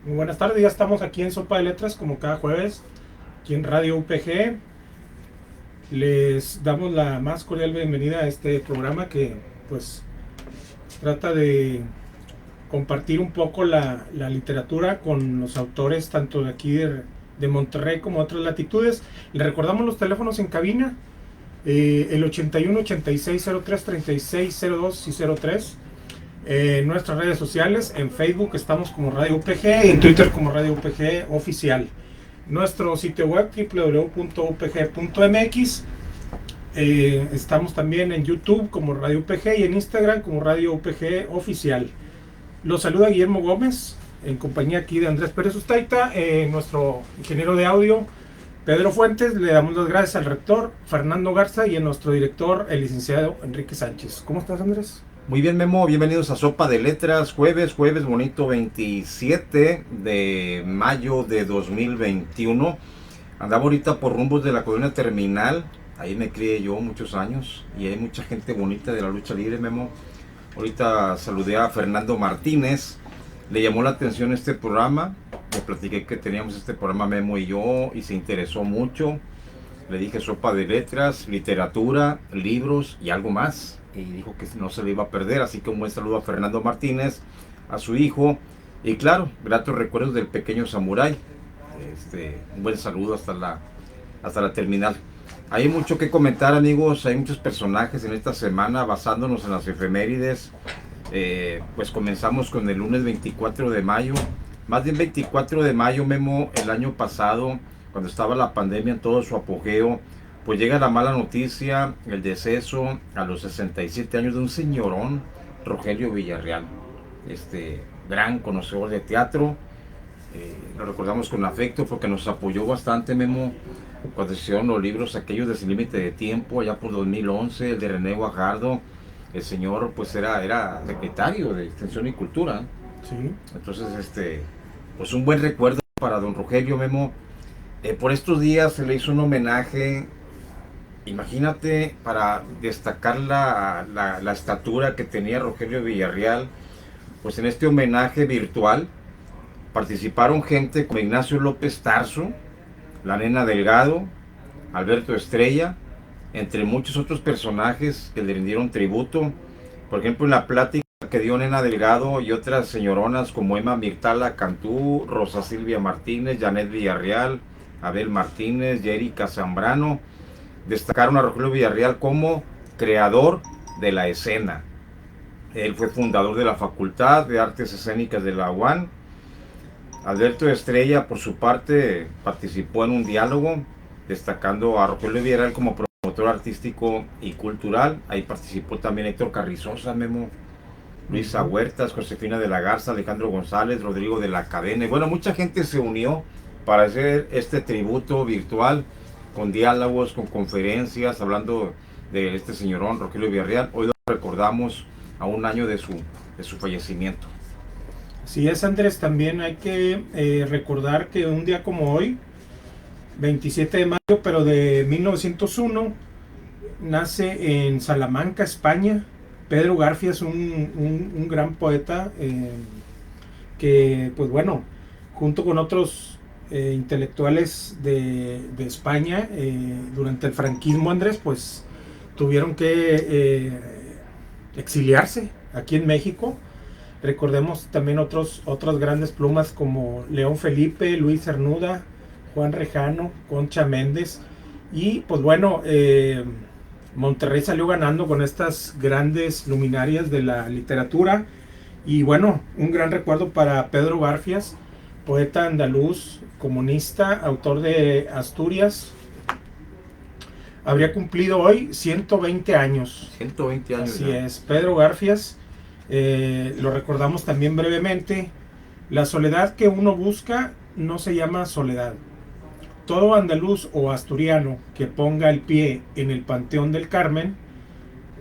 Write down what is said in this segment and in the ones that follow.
Muy buenas tardes, ya estamos aquí en Sopa de Letras como cada jueves, aquí en Radio UPG. Les damos la más cordial bienvenida a este programa que pues trata de compartir un poco la literatura con los autores tanto de aquí de Monterrey como de otras latitudes. Les recordamos los teléfonos en cabina, el 81 86 03 36 02 y 03. En nuestras redes sociales, en Facebook estamos como Radio UPG y en Twitter como Radio UPG Oficial. Nuestro sitio web www.upg.mx. Estamos también en YouTube como Radio UPG y en Instagram como Radio UPG Oficial. Los saluda Guillermo Gómez en compañía aquí de Andrés Pérez Ustaita, nuestro ingeniero de audio Pedro Fuentes. Le damos las gracias al rector Fernando Garza y a nuestro director, el licenciado Enrique Sánchez. ¿Cómo estás, Andrés? Muy bien, Memo, bienvenidos a Sopa de Letras, jueves bonito, 27 de mayo de 2021. Andaba ahorita por rumbos de la colonia Terminal, ahí me crié yo muchos años y hay mucha gente bonita de la lucha libre, Memo. Ahorita saludé a Fernando Martínez, le llamó la atención este programa, le platiqué que teníamos este programa Memo y yo y se interesó mucho. Le dije Sopa de Letras, literatura, libros y algo más. Y dijo que no se le iba a perder. Así que un buen saludo a Fernando Martínez, a su hijo. Y claro, gratos recuerdos del pequeño samurái. Un buen saludo hasta la terminal. Hay mucho que comentar, amigos. Hay muchos personajes en esta semana basándonos en las efemérides. Pues comenzamos con el lunes 24 de mayo. Más del 24 de mayo, Memo, el año pasado, cuando estaba la pandemia en todo su apogeo, pues llega la mala noticia, el deceso a los 67 años de un señorón, Rogelio Villarreal, gran conocedor de teatro. Lo recordamos con afecto porque nos apoyó bastante, Memo, cuando se hicieron los libros aquellos de Sin Límite de Tiempo, allá por 2011, el de René Guajardo. El señor pues era secretario de Extensión y Cultura. Sí. Entonces, pues un buen recuerdo para don Rogelio, Memo. Por estos días se le hizo un homenaje, imagínate, para destacar la estatura que tenía Rogelio Villarreal. Pues en este homenaje virtual participaron gente como Ignacio López Tarso, la Nena Delgado, Alberto Estrella, entre muchos otros personajes que le rindieron tributo. Por ejemplo, en la plática que dio Nena Delgado y otras señoronas como Emma Mirtala Cantú, Rosa Silvia Martínez, Janet Villarreal, Abel Martínez, Jerica Zambrano, destacaron a Rogelio Villarreal como creador de la escena. Él fue fundador de la Facultad de Artes Escénicas de la UAN. Alberto Estrella, por su parte, participó en un diálogo destacando a Rogelio Villarreal como promotor artístico y cultural. Ahí participó también Héctor Carrizosa, Memo, Luisa Huertas, Josefina de la Garza, Alejandro González, Rodrigo de la Cadena. Bueno, mucha gente se unió para hacer este tributo virtual con diálogos, con conferencias, hablando de este señorón Rogelio Villarreal. Hoy lo recordamos a un año de su fallecimiento. Así es, Andrés, también hay que recordar que un día como hoy, 27 de mayo, pero de 1901, nace en Salamanca, España, Pedro Garfias, un gran poeta que, pues bueno, junto con otros intelectuales de España, durante el franquismo, Andrés, pues tuvieron que exiliarse aquí en México. Recordemos también otras grandes plumas como León Felipe, Luis Cernuda, Juan Rejano, Concha Méndez. Y pues bueno, Monterrey salió ganando con estas grandes luminarias de la literatura. Y bueno, un gran recuerdo para Pedro Garfias, poeta andaluz, comunista, autor de Asturias. Habría cumplido hoy 120 años. 120 años. Así ya. es, Pedro Garfias. Lo recordamos también brevemente. La soledad que uno busca no se llama soledad. Todo andaluz o asturiano que ponga el pie en el Panteón del Carmen,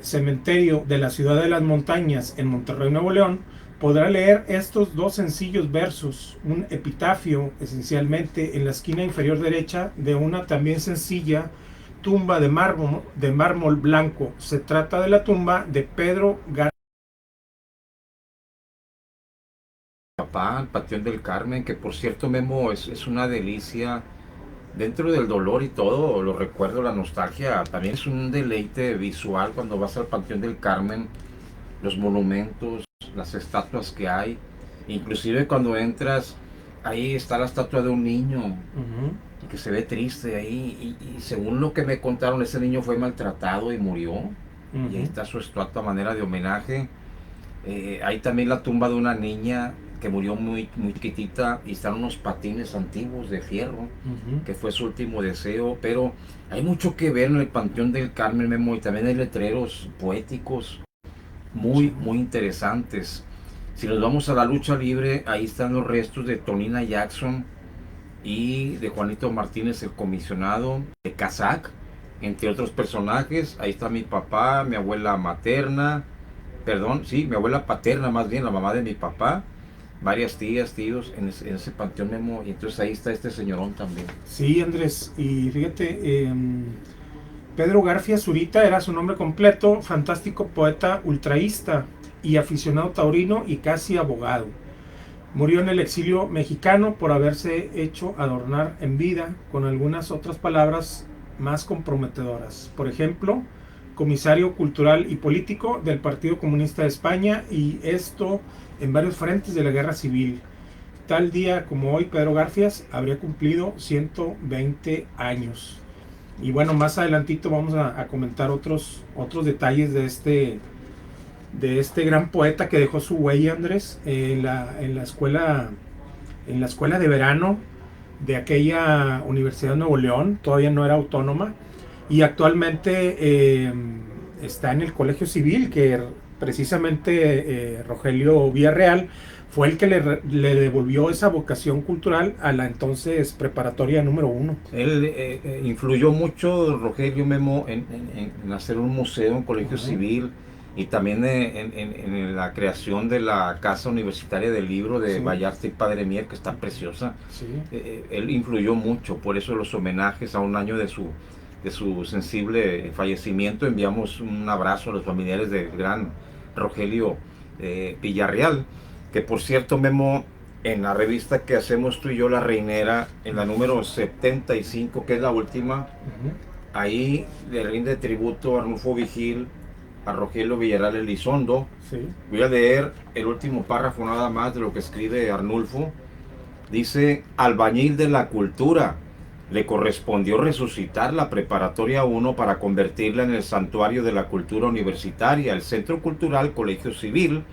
cementerio de la ciudad de las montañas en Monterrey, Nuevo León, podrá leer estos dos sencillos versos, un epitafio esencialmente en la esquina inferior derecha de una también sencilla tumba de mármol blanco. Se trata de la tumba de Pedro Garfias. papá, al Panteón del Carmen, que por cierto, Memo, es una delicia. Dentro del dolor y todo, lo recuerdo, la nostalgia, también es un deleite visual cuando vas al Panteón del Carmen, los monumentos, las estatuas que hay, inclusive cuando entras, ahí está la estatua de un niño Ujú, que se ve triste ahí, y según lo que me contaron, ese niño fue maltratado y murió, y ahí ujú. está su estatua a manera de homenaje. Hay también la tumba de una niña que murió muy, muy chiquitita, y están unos patines antiguos de fierro, Ujú. que fue su último deseo. Pero hay mucho que ver en el Panteón del Carmen, Memo, y también hay letreros poéticos Sí. muy, muy interesantes. Si nos vamos a la lucha libre, ahí están los restos de Tonina Jackson y de Juanito Martínez, el comisionado, de Kazak, entre otros personajes. Ahí está mi papá, mi abuela materna, perdón, sí, mi abuela paterna, más bien, la mamá de mi papá, varias tías, tíos, en ese panteón, Memo, y entonces ahí está este señorón también. Sí, Andrés, y fíjate, Pedro Garfia Zurita era su nombre completo, fantástico poeta ultraísta y aficionado taurino y casi abogado. Murió en el exilio mexicano por haberse hecho adornar en vida con algunas otras palabras más comprometedoras. Por ejemplo, comisario cultural y político del Partido Comunista de España, y esto en varios frentes de la guerra civil. Tal día como hoy, Pedro Garfias habría cumplido 120 años. Y bueno, más adelantito vamos a comentar otros detalles de este gran poeta que dejó su huella, Andrés, en la escuela de verano de aquella Universidad de Nuevo León. Todavía no era autónoma, y actualmente está en el Colegio Civil, que precisamente Rogelio Villarreal fue el que le devolvió esa vocación cultural a la entonces preparatoria número uno. Él influyó mucho, Rogelio, Memo, en hacer un museo, un colegio Ujú. civil, y también en la creación de la Casa Universitaria del Libro de Sí, Vallarta y Padre Mier, que está preciosa. sí, Él influyó mucho, por eso los homenajes a un año de su sensible fallecimiento. Enviamos un abrazo a los familiares del gran Rogelio Villarreal, que por cierto, Memo, en la revista que hacemos tú y yo, La Reinera, en la número 75, que es la última, ujú, ahí le rinde tributo a Arnulfo Vigil, a Rogelio Villarreal Elizondo. sí, Voy a leer el último párrafo nada más de lo que escribe Arnulfo. Dice: albañil de la cultura, le correspondió resucitar la Preparatoria 1 para convertirla en el santuario de la cultura universitaria, el Centro Cultural Colegio Civil,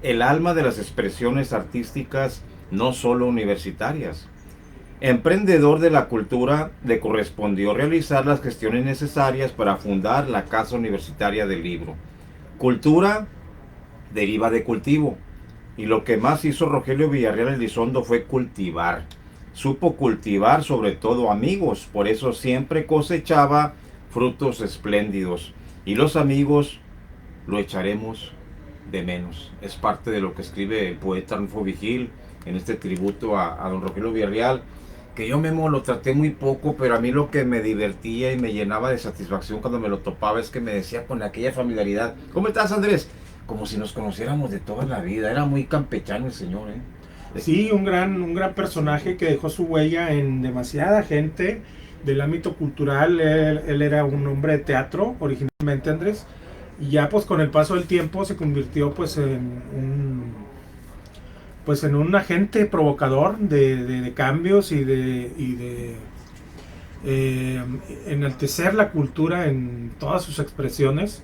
el alma de las expresiones artísticas no solo universitarias. Emprendedor de la cultura, le correspondió realizar las gestiones necesarias para fundar la Casa Universitaria del Libro. Cultura deriva de cultivo, y lo que más hizo Rogelio Villarreal Elizondo fue cultivar. Supo cultivar sobre todo amigos, por eso siempre cosechaba frutos espléndidos. Y los amigos lo echaremos de menos. Es parte de lo que escribe el poeta Arnulfo Vigil en este tributo a don Rogelio Villarreal, que yo mismo lo traté muy poco, pero a mí lo que me divertía y me llenaba de satisfacción cuando me lo topaba es que me decía con aquella familiaridad: ¿cómo estás, Andrés? Como si nos conociéramos de toda la vida. Era muy campechano el señor, ¿eh? sí, un gran personaje que dejó su huella en demasiada gente del ámbito cultural. Él era un hombre de teatro originalmente, Andrés, y ya pues con el paso del tiempo se convirtió pues en un agente provocador de cambios y de eh, enaltecer la cultura en todas sus expresiones.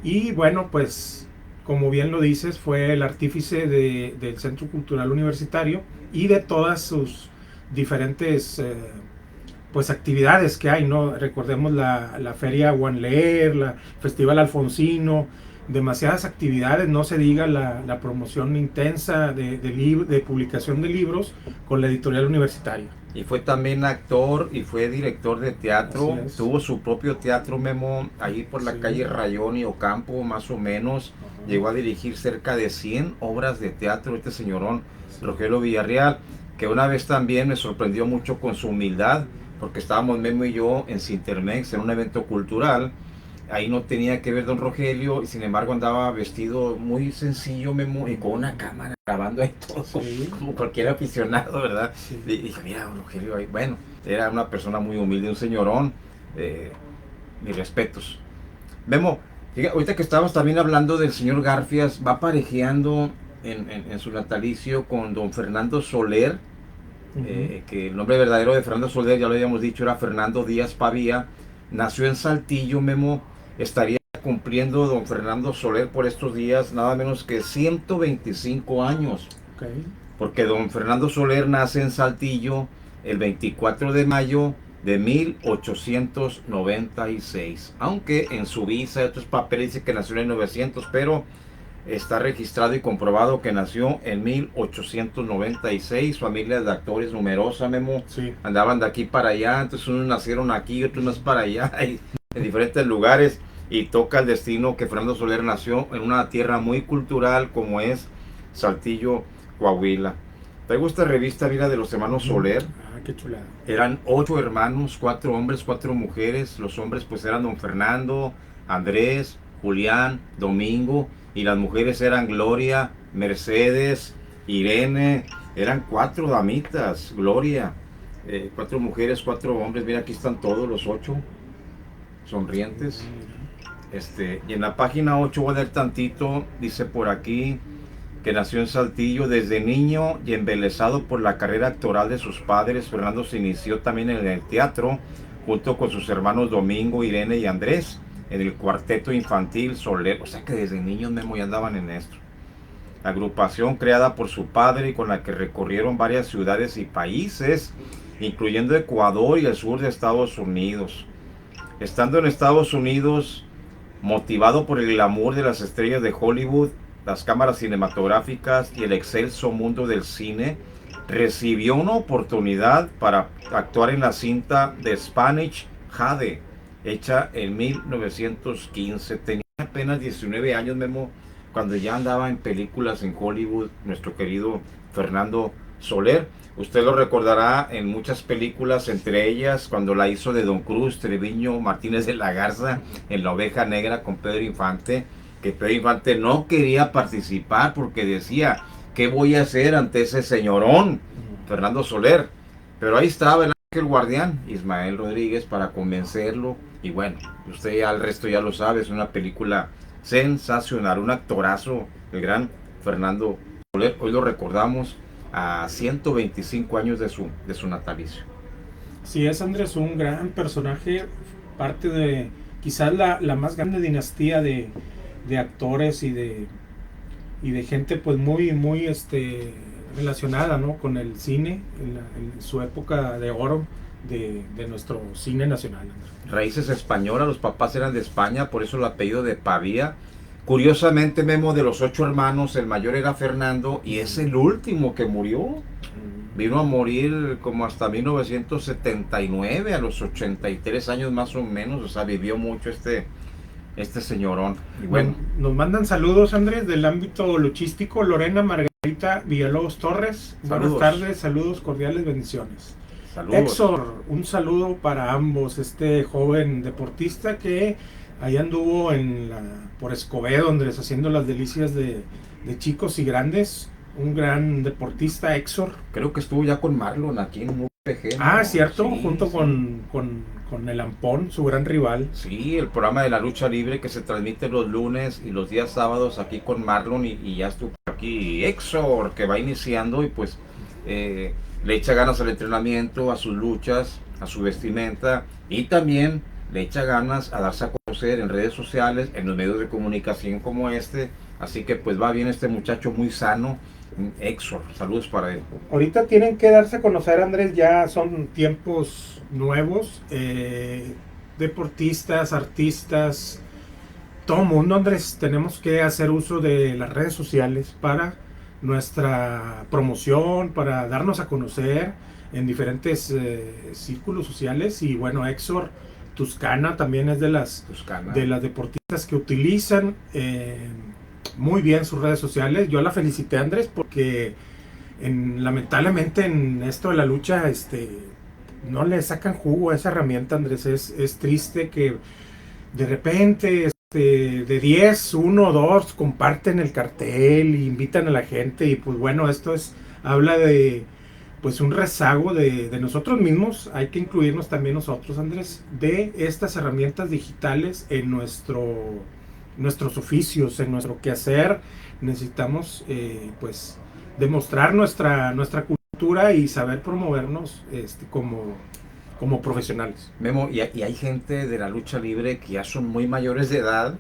Y bueno, pues como bien lo dices, fue el artífice del Centro Cultural Universitario y de todas sus diferentes pues actividades que hay, ¿no? Recordemos la Feria Juan Leer, la Festival Alfonsino, demasiadas actividades, no se diga la promoción intensa de publicación de libros con la editorial universitaria. Y fue también actor y fue director de Así teatro. es. Tuvo su propio teatro, Memo, ahí por la Sí. calle Rayón y Ocampo, más o menos. Ajá. Llegó a dirigir cerca de 100 obras de teatro este señorón, Rogelio Villarreal, que una vez también me sorprendió mucho con su humildad, porque estábamos Memo y yo en Cintermex en un evento cultural, Ahí no tenía que ver don Rogelio, y sin embargo andaba vestido muy sencillo, Memo, y con una cámara grabando ahí todo, Sí, como cualquier aficionado, ¿verdad? sí. Y dije, mira, don Rogelio, ahí, bueno, era una persona muy humilde, un señorón, eh, mis respetos. Memo, fíjate, ahorita que estábamos también hablando del señor Garfias, va parejeando en su natalicio con don Fernando Soler, Ujú. que el nombre verdadero de Fernando Soler, ya lo habíamos dicho, era Fernando Díaz Pavía. Nació en Saltillo, Memo. Estaría cumpliendo don Fernando Soler por estos días nada menos que 125 años, Ok. porque don Fernando Soler nace en Saltillo el 24 de mayo de 1896, aunque en su visa y otros papeles dice que nació en 1900, pero está registrado y comprobado que nació en 1896, familia de actores numerosa, Memo, Sí. andaban de aquí para allá, entonces unos nacieron aquí, otros más para allá, y en diferentes lugares, y toca el destino que Fernando Soler nació en una tierra muy cultural como es Saltillo, Coahuila. Traigo esta revista, mira, de los hermanos Ujú. Soler. Ah, qué chulada. Eran 8 hermanos, 4 hombres, 4 mujeres. Los hombres pues eran don Fernando, Andrés, Julián, Domingo. Y las mujeres eran Gloria, Mercedes, Irene. Eran 4 damitas, Gloria. 4 mujeres, 4 hombres. Mira, aquí están todos los 8 sonrientes. Y en la página 8 voy a leer tantito. Dice por aquí que nació en Saltillo desde niño y embelesado por la carrera actoral de sus padres. Fernando se inició también en el teatro junto con sus hermanos Domingo, Irene y Andrés en el cuarteto infantil Soler. O sea que desde niños Memo ya andaban en esto. Agrupación creada por su padre y con la que recorrieron varias ciudades y países, incluyendo Ecuador y el sur de Estados Unidos. Estando en Estados Unidos, motivado por el glamour de las estrellas de Hollywood, las cámaras cinematográficas y el excelso mundo del cine, recibió una oportunidad para actuar en la cinta The Spanish Jade, hecha en 1915. Tenía apenas 19 años, Memo, cuando ya andaba en películas en Hollywood, nuestro querido Fernando Soler. Usted lo recordará en muchas películas, entre ellas cuando la hizo de Don Cruz, Treviño, Martínez de la Garza, en La Oveja Negra con Pedro Infante, que Pedro Infante no quería participar porque decía, ¿qué voy a hacer ante ese señorón, Fernando Soler? Pero ahí estaba el ángel guardián, Ismael Rodríguez, para convencerlo. Y bueno, usted ya el resto ya lo sabe, es una película sensacional, un actorazo, el gran Fernando Soler. Hoy lo recordamos a 125 años de su natalicio. Sí, es Andrés un gran personaje, parte de quizás la más grande dinastía de actores y de gente pues muy relacionada, ¿no?, con el cine en su época de oro de nuestro cine nacional, Andrés. Raíces españolas, los papás eran de España, por eso el apellido de Pavía. Curiosamente, Memo, de los 8 hermanos, el mayor era Fernando y es el último que murió. Vino a morir como hasta 1979, a los 83 años más o menos, o sea, vivió mucho este señorón. Y bueno, Nos mandan saludos, Andrés, del ámbito luchístico. Lorena Margarita Villalobos Torres. Buenas saludos. tardes, saludos cordiales, bendiciones. Saludos. Exor, un saludo para ambos. Este joven deportista que allá anduvo por Escobedo, Andrés, haciendo las delicias de chicos y grandes. Un gran deportista, Exor. Creo que estuvo ya con Marlon aquí en UPG, ¿no? Ah, cierto, Sí, junto sí. con el Ampón, su gran rival. Sí, el programa de la lucha libre que se transmite los lunes y los días sábados aquí con Marlon y ya estuvo aquí Exor, que va iniciando y pues le echa ganas al entrenamiento, a sus luchas, a su vestimenta y también le echa ganas a darse a conocer en redes sociales, en los medios de comunicación como este. Así que pues va bien este muchacho muy sano, Exor, saludos para él. Ahorita tienen que darse a conocer, Andrés, ya son tiempos nuevos, deportistas, artistas, todo mundo, Andrés, tenemos que hacer uso de las redes sociales para nuestra promoción, para darnos a conocer en diferentes círculos sociales. Y bueno, Exor Tuscana también es Tuscana. de las deportistas que utilizan muy bien sus redes sociales. Yo la felicité, Andrés, porque lamentablemente en esto de la lucha no le sacan jugo a esa herramienta, Andrés. Es triste que de repente de 10 1 o 2 comparten el cartel e invitan a la gente y pues bueno, habla de pues un rezago de nosotros mismos. Hay que incluirnos también nosotros, Andrés, de estas herramientas digitales en nuestros oficios, en nuestro quehacer. Necesitamos pues demostrar nuestra cultura y saber promovernos como profesionales. Memo, y hay gente de la lucha libre que ya son muy mayores de edad,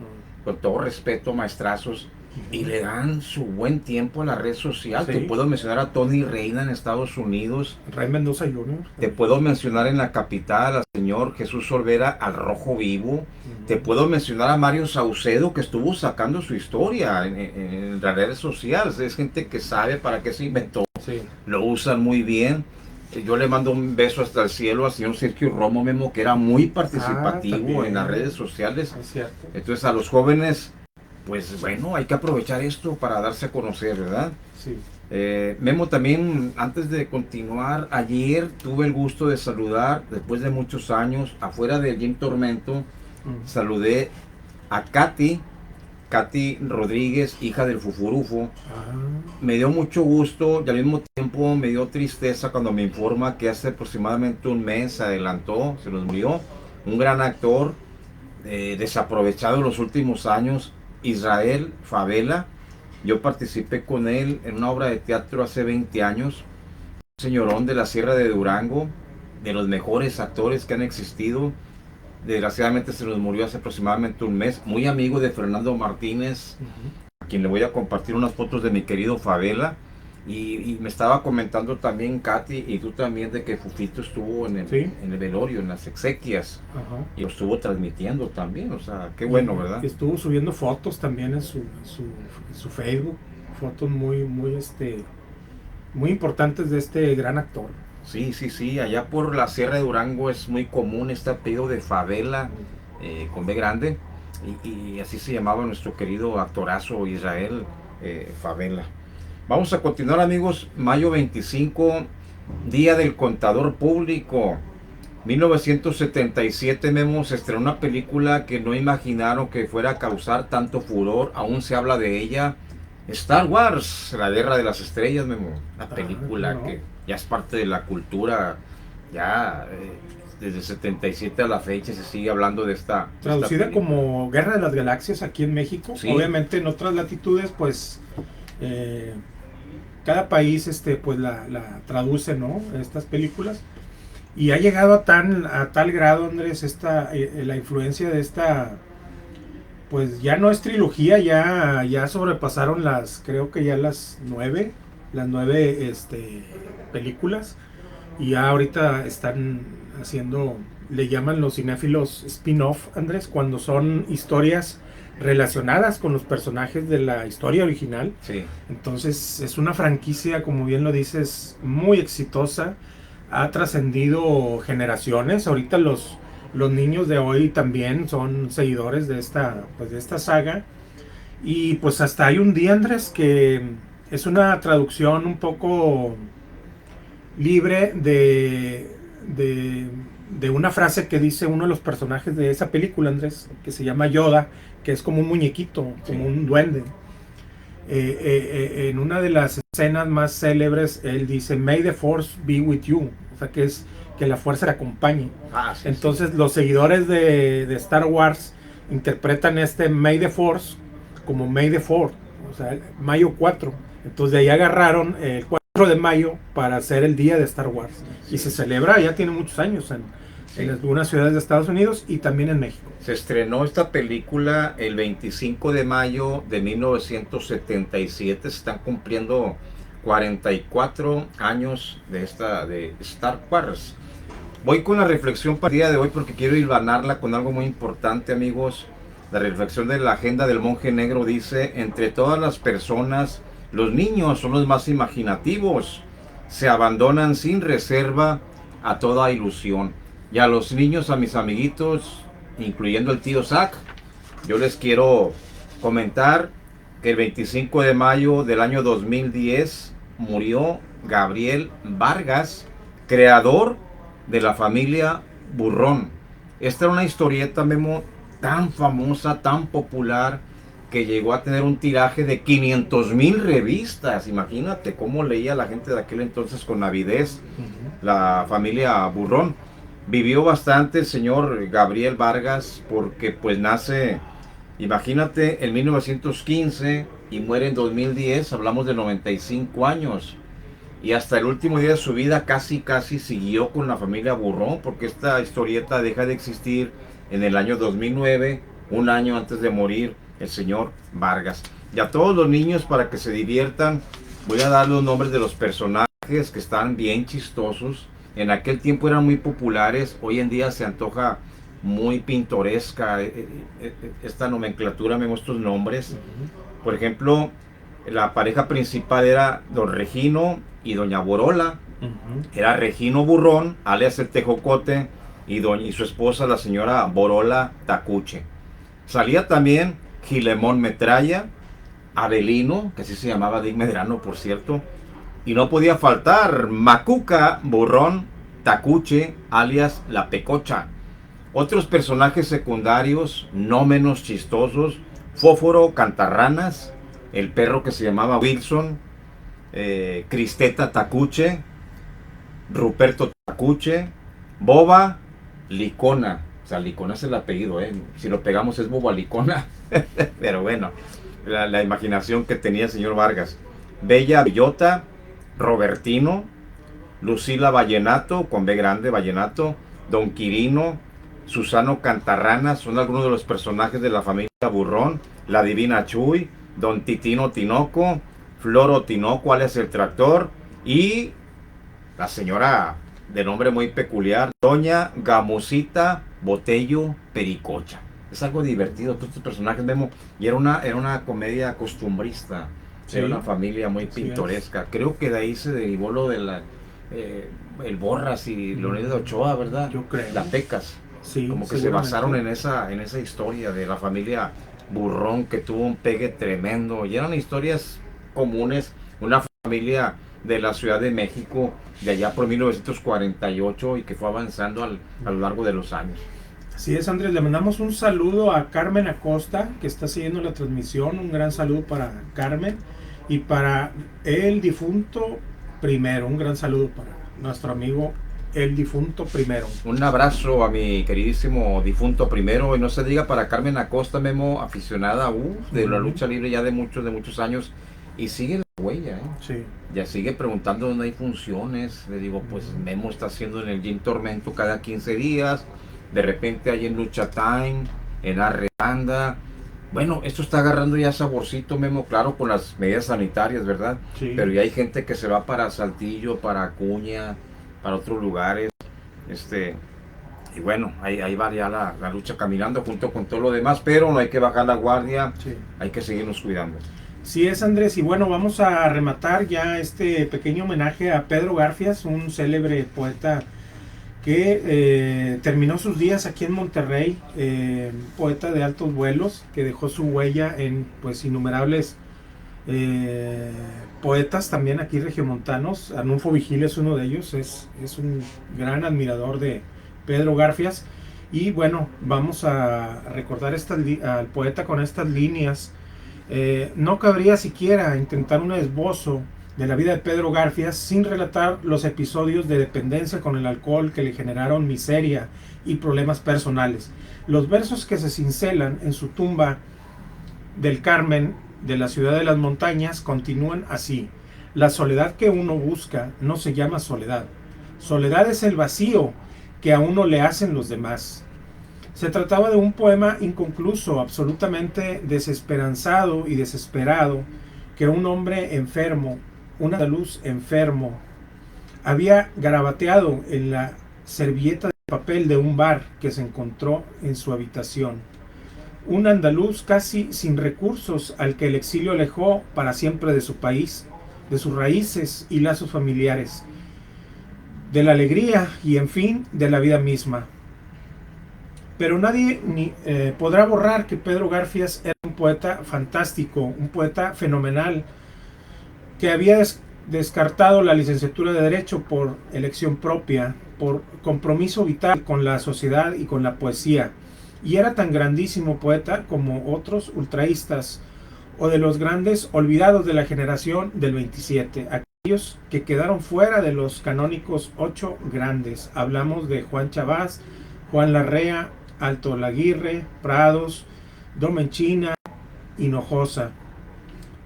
con todo respeto, maestrazos, y le dan su buen tiempo a la red social. Sí. Te puedo mencionar a Tony Reina en Estados Unidos. Ray Mendoza Jr. Te puedo mencionar en la capital al señor Jesús Olvera, al Rojo Vivo. Te puedo mencionar a Mario Saucedo, que estuvo sacando su historia en las redes sociales. Es gente que sabe para qué se inventó. Sí. Lo usan muy bien. Yo le mando un beso hasta el cielo al señor Sergio Romo, Memo, que era muy participativo en las redes sociales. Es cierto. Entonces a los jóvenes, pues bueno, hay que aprovechar esto para darse a conocer, ¿verdad? Sí. Memo, también antes de continuar, ayer tuve el gusto de saludar, después de muchos años, afuera del Gym Tormento, saludé a Katy Rodríguez, hija del Fufurufo. Me dio mucho gusto y al mismo tiempo me dio tristeza cuando me informa que hace aproximadamente un mes se adelantó, se nos murió, un gran actor, desaprovechado en los últimos años, Israel Favela. Yo participé con él en una obra de teatro hace 20 años, un señorón de la Sierra de Durango, de los mejores actores que han existido. Desgraciadamente se nos murió hace aproximadamente un mes, muy amigo de Fernando Martínez, a quien le voy a compartir unas fotos de mi querido Favela. Y me estaba comentando también Katy y tú también de que Fufito estuvo en el velorio, en las exequias. Y lo estuvo transmitiendo también, o sea, qué bueno, ¿verdad? Estuvo subiendo fotos también en su Facebook, fotos muy importantes de este gran actor. Sí, allá por la Sierra de Durango es muy común este apellido de Favela, con B grande, y así se llamaba nuestro querido actorazo Israel Favela. Vamos a continuar, amigos. Mayo 25, Día del Contador Público. 1977, Memo, se estrenó una película que no imaginaron que fuera a causar tanto furor. Aún se habla de ella. Star Wars, la Guerra de las Estrellas, Memo. Una película que ya es parte de la cultura. Ya desde el 77 a la fecha se sigue hablando de esta. Traducida como Guerra de las Galaxias aquí en México. Sí. Obviamente en otras latitudes, pues cada país pues la traduce, ¿no? Estas películas. Y ha llegado a tal grado, Andrés, la influencia de esta, pues ya no es trilogía, ya sobrepasaron creo que ya las nueve películas. Y ya ahorita están haciendo, le llaman los cinéfilos spin-off, Andrés, cuando son historias relacionadas con los personajes de la historia original. Sí. Entonces es una franquicia, como bien lo dices, muy exitosa. Ha trascendido generaciones. Ahorita los niños de hoy también son seguidores de esta saga. Y pues hasta hay un día, Andrés, que es una traducción un poco libre de una frase que dice uno de los personajes de esa película, Andrés, que se llama Yoda, que es como un muñequito, como un duende. En una de las escenas más célebres, él dice, "May the Force be with you", o sea, que es que la fuerza te acompañe. Entonces los seguidores de Star Wars interpretan May the Force como May the 4th, o sea, mayo 4. Entonces de ahí agarraron el 4 de mayo para hacer el día de Star Wars. Y se celebra, ya tiene muchos años en algunas ciudades de Estados Unidos y también en México. Se estrenó esta película el 25 de mayo de 1977. Se están cumpliendo 44 años de Star Wars. Voy con la reflexión para el día de hoy porque quiero hilvanarla con algo muy importante, amigos. La reflexión de la agenda del monje negro dice: entre todas las personas, los niños son los más imaginativos. Se abandonan sin reserva a toda ilusión. Y a los niños, a mis amiguitos, incluyendo el tío Zach, yo les quiero comentar que el 25 de mayo del año 2010 murió Gabriel Vargas, creador de la familia Burrón. Esta era una historieta, Memo, tan famosa, tan popular, que llegó a tener un tiraje de 500,000 revistas. Imagínate cómo leía la gente de aquel entonces con avidez la familia Burrón. Vivió bastante el señor Gabriel Vargas porque pues nace, imagínate, en 1915 y muere en 2010, hablamos de 95 años. Y hasta el último día de su vida casi siguió con la familia Burrón, porque esta historieta deja de existir en el año 2009, un año antes de morir el señor Vargas. Y a todos los niños, para que se diviertan, voy a dar los nombres de los personajes que están bien chistosos. En aquel tiempo eran muy populares, hoy en día se antoja muy pintoresca esta nomenclatura, me estos nombres. Por ejemplo, la pareja principal era don Regino y doña Borola. Era Regino Burrón, alias el Tejocote, y su esposa, la señora Borola Tacuche. Salía también Gilemón Metralla, Abelino, que así se llamaba Dick Medrano, por cierto. Y no podía faltar Macuca Burrón Tacuche, alias La Pecocha. Otros personajes secundarios, no menos chistosos: Fósforo Cantarranas, el perro que se llamaba Wilson, Cristeta Tacuche, Ruperto Tacuche, Boba Licona. O sea, Licona es el apellido, si lo pegamos es Boba Licona. Pero bueno, la imaginación que tenía el señor Vargas. Bella Villota, Robertino, Lucila Vallenato, con B grande, Vallenato, Don Quirino, Susano Cantarrana, son algunos de los personajes de la familia Burrón. La Divina Chuy, Don Titino Tinoco, Floro Tinoco, alias el Tractor, y la señora de nombre muy peculiar, Doña Gamusita Botello Pericocha. Es algo divertido, todos estos personajes, Memo, y era una comedia costumbrista. Sí, era una familia muy pintoresca. Sí, creo que de ahí se derivó lo de el Borras y Leonidas Ochoa, ¿verdad? Yo creo. Las Pecas. Sí, como que se basaron en esa historia de la familia Burrón, que tuvo un pegue tremendo. Y eran historias comunes. Una familia de la Ciudad de México de allá por 1948 y que fue avanzando a lo largo de los años. Así es, Andrés, le mandamos un saludo a Carmen Acosta, que está siguiendo la transmisión. Un gran saludo para Carmen y para el difunto primero. Un gran saludo para nuestro amigo el difunto primero. Un abrazo a mi queridísimo difunto primero, y no se diga para Carmen Acosta, Memo, aficionada de la lucha libre ya de muchos años, y sigue la huella, Sí. Ya sigue preguntando dónde hay funciones. Le digo, pues Memo está haciendo en el Gym Tormento cada 15 días, de repente hay en Lucha Time, en Arrebanda. Bueno, esto está agarrando ya saborcito, Memo, claro, con las medidas sanitarias, ¿verdad? Sí. Pero ya hay gente que se va para Saltillo, para Acuña, para otros lugares, y bueno, ahí va ya la lucha caminando junto con todo lo demás, pero no hay que bajar la guardia, Sí. Hay que seguirnos cuidando. Sí es, Andrés, y bueno, vamos a rematar ya este pequeño homenaje a Pedro Garfias, un célebre poeta que terminó sus días aquí en Monterrey, poeta de altos vuelos, que dejó su huella en pues innumerables poetas también aquí regiomontanos. Arnulfo Vigil es uno de ellos, es un gran admirador de Pedro Garfias. Y bueno, vamos a recordar al poeta con estas líneas. No cabría siquiera intentar un esbozo de la vida de Pedro Garfias sin relatar los episodios de dependencia con el alcohol que le generaron miseria y problemas personales. Los versos que se cincelan en su tumba del Carmen de la ciudad de las montañas continúan así: la soledad que uno busca no se llama soledad. Soledad es el vacío que a uno le hacen los demás. Se trataba de un poema inconcluso, absolutamente desesperanzado y desesperado, que un hombre enfermo, un andaluz enfermo, había garabateado en la servilleta de papel de un bar que se encontró en su habitación. Un andaluz casi sin recursos, al que el exilio alejó para siempre de su país, de sus raíces y lazos familiares, de la alegría y, en fin, de la vida misma. Pero nadie podrá borrar que Pedro Garfias era un poeta fantástico, un poeta fenomenal, que había descartado la licenciatura de Derecho por elección propia, por compromiso vital con la sociedad y con la poesía, y era tan grandísimo poeta como otros ultraístas o de los grandes olvidados de la generación del 27, aquellos que quedaron fuera de los canónicos 8 grandes. Hablamos de Juan Chabás, Juan Larrea, Alto Laguirre, Prados, Domenchina, Hinojosa.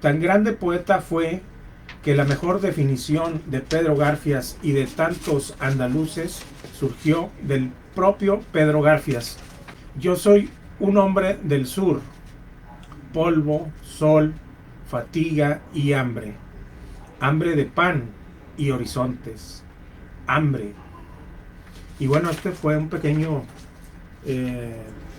Tan grande poeta fue que la mejor definición de Pedro Garfias y de tantos andaluces surgió del propio Pedro Garfias. Yo soy un hombre del sur, polvo, sol, fatiga y hambre. Hambre de pan y horizontes. Hambre. Y bueno, este fue un pequeño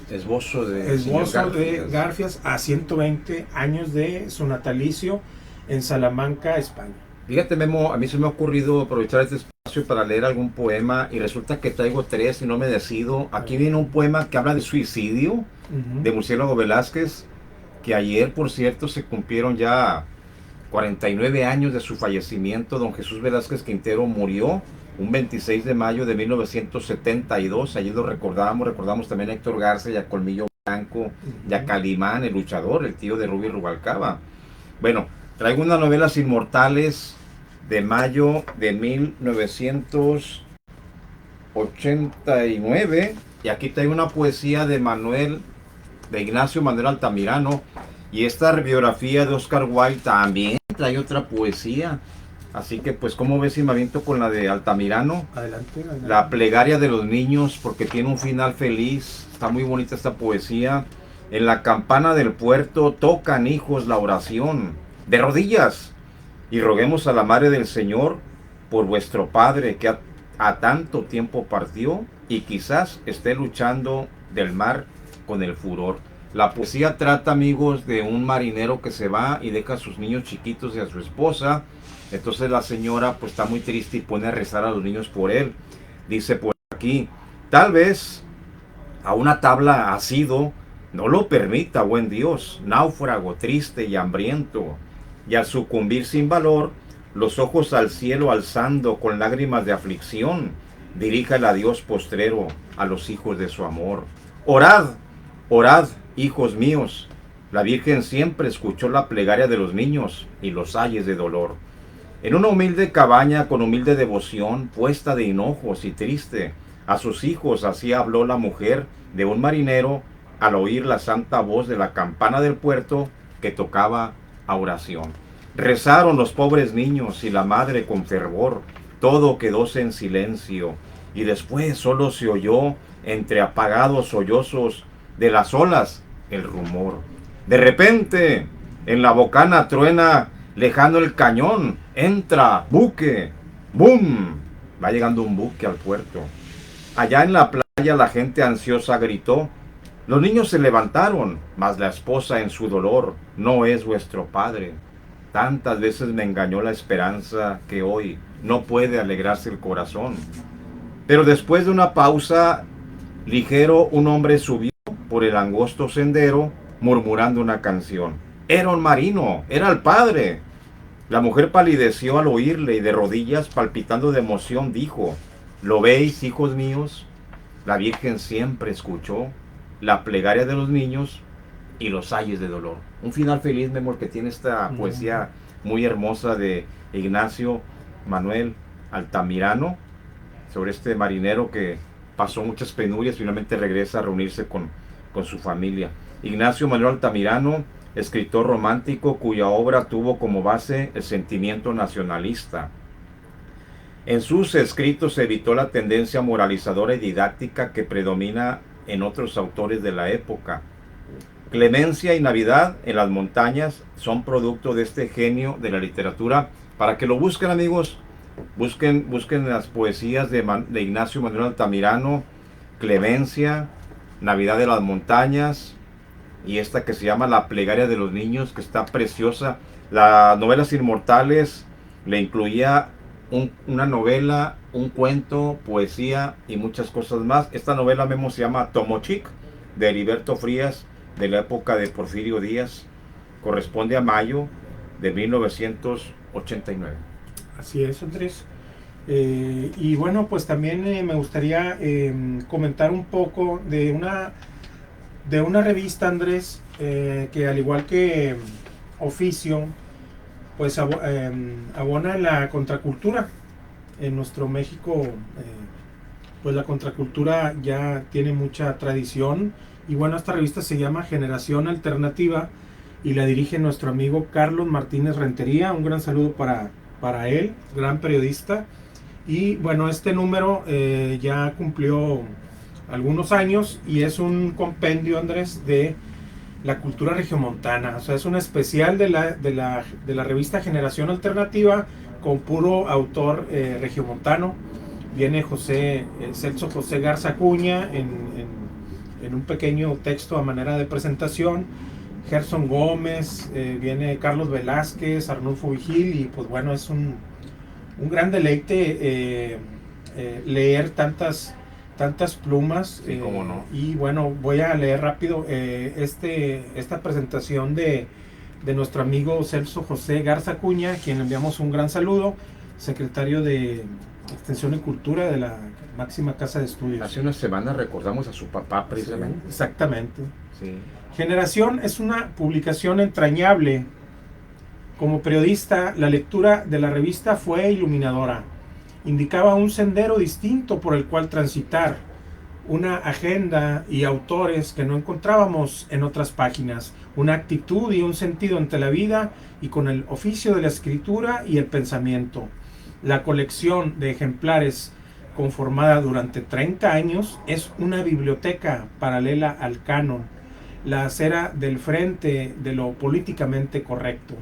esbozo de Garfias a 120 años de su natalicio en Salamanca, España. Fíjate, Memo, a mí se me ha ocurrido aprovechar este espacio para leer algún poema y resulta que traigo 3 y no me decido. Aquí viene un poema que habla de suicidio, de Murciélago Velázquez, que ayer, por cierto, se cumplieron ya 49 años de su fallecimiento. Don Jesús Velázquez Quintero murió un 26 de mayo de 1972. Allí lo recordamos también a Héctor Garza y a Colmillo Blanco y a Calimán, el luchador, el tío de Rubio Rubalcaba. Bueno, traigo unas novelas inmortales de mayo de 1989 y aquí traigo una poesía de Ignacio Manuel Altamirano, y esta biografía de Oscar Wilde también trae otra poesía. Así que pues, ¿cómo ves si me aviento con la de Altamirano? Adelante. La plegaria de los niños, porque tiene un final feliz. Está muy bonita esta poesía. En la campana del puerto tocan, hijos, la oración de rodillas, y roguemos a la Madre del Señor por vuestro Padre, que a tanto tiempo partió y quizás esté luchando del mar con el furor. La poesía trata, amigos, de un marinero que se va y deja a sus niños chiquitos y a su esposa. Entonces la señora pues está muy triste y pone a rezar a los niños por él. Dice por aquí: tal vez a una tabla asido no lo permita, buen Dios, náufrago, triste y hambriento, y al sucumbir sin valor, los ojos al cielo alzando con lágrimas de aflicción, dirija el adiós postrero a los hijos de su amor. Orad, orad, hijos míos. La Virgen siempre escuchó la plegaria de los niños y los ayes de dolor. En una humilde cabaña con humilde devoción, puesta de hinojos y triste, a sus hijos así habló la mujer de un marinero al oír la santa voz de la campana del puerto que tocaba a oración. Rezaron los pobres niños y la madre con fervor. Todo quedóse en silencio y después solo se oyó entre apagados sollozos de las olas el rumor. De repente, en la bocana truena lejano el cañón. Entra, buque, ¡bum! Va llegando un buque al puerto. Allá en la playa la gente ansiosa gritó. Los niños se levantaron, mas la esposa en su dolor: no es vuestro padre. Tantas veces me engañó la esperanza que hoy no puede alegrarse el corazón. Pero después de una pausa, ligero, un hombre subió por el angosto sendero, murmurando una canción. Era un marino, era el padre. La mujer palideció al oírle y de rodillas, palpitando de emoción, dijo: ¿lo veis, hijos míos? La Virgen siempre escuchó la plegaria de los niños y los ayes de dolor. Un final feliz, Memo, que tiene esta poesía muy hermosa de Ignacio Manuel Altamirano, sobre este marinero que pasó muchas penurias y finalmente regresa a reunirse con su familia. Ignacio Manuel Altamirano, escritor romántico cuya obra tuvo como base el sentimiento nacionalista. En sus escritos evitó la tendencia moralizadora y didáctica que predomina en otros autores de la época. Clemencia y Navidad en las montañas son producto de este genio de la literatura. Para que lo busquen, amigos, busquen las poesías de Ignacio Manuel Altamirano, Clemencia, Navidad de las montañas, y esta que se llama La plegaria de los niños, que está preciosa. Las novelas inmortales le incluía una novela, un cuento, poesía y muchas cosas más. Esta novela mismo se llama Tomochic, de Heriberto Frías, de la época de Porfirio Díaz. Corresponde a mayo de 1989. Así es, Andrés. Y bueno, pues también me gustaría comentar un poco de una de una revista, Andrés, que al igual que Oficio, pues abona en la contracultura. En nuestro México, pues la contracultura ya tiene mucha tradición. Y bueno, esta revista se llama Generación Alternativa y la dirige nuestro amigo Carlos Martínez Rentería. Un gran saludo para él, gran periodista. Y bueno, este número ya cumplió algunos años y es un compendio, Andrés, de la cultura regiomontana. O sea, es un especial de la revista Generación Alternativa con puro autor regiomontano. Viene Celso José Garza Acuña en un pequeño texto a manera de presentación. Gerson Gómez, viene Carlos Velázquez, Arnulfo Vigil, y pues bueno, es un gran deleite leer tantas plumas. Sí, cómo no. Y bueno, voy a leer rápido esta presentación de nuestro amigo Celso José Garza Acuña, quien le enviamos un gran saludo, secretario de Extensión y Cultura de la máxima casa de estudios. Hace unas semanas recordamos a su papá precisamente. Sí, exactamente. Sí. Generación es una publicación entrañable. Como periodista, la lectura de la revista fue iluminadora. Indicaba un sendero distinto por el cual transitar, una agenda y autores que no encontrábamos en otras páginas, una actitud y un sentido ante la vida y con el oficio de la escritura y el pensamiento. La colección de ejemplares conformada durante 30 años es una biblioteca paralela al canon, la acera del frente de lo políticamente correcto.